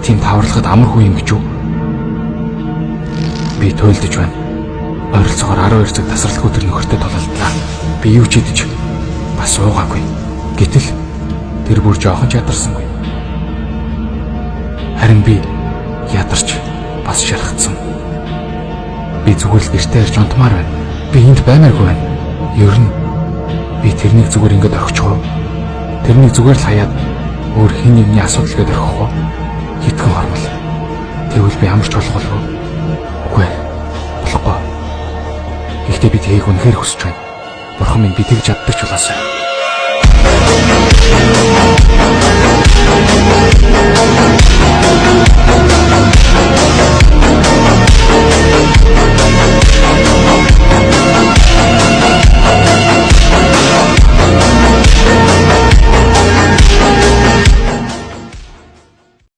тийм тавралахад амаргүй юм гэж үү? Би туйлдж байна. Ойролцоогоор 12 цаг тасралтгүй тэр нөхөртэй тулалдлаа. Би юу ч идэж бас уугаагүй. Гэтэл тэр бүр жоохон ч ядарсангүй. Харин би ядарч бас шархацсан. Би зүгээр л гэртээ ирж унтмаар байна. Би энд баймааргүй байна. Ер нь би тэрнийг зүгээр ингэж орхичих уу? Тэрнийг зүгээр л хаяад өөр хэн нэгний асуудал гээд орхих уу? Хитгэн хормол. Тэгвэл би ямар ч болох болов уу? Үгүй ээ. Болохгүй. Гэхдээ би тийг үнэхээр хүсэж байна. Бурхан минь би тэгж чаддаг ч болоосай.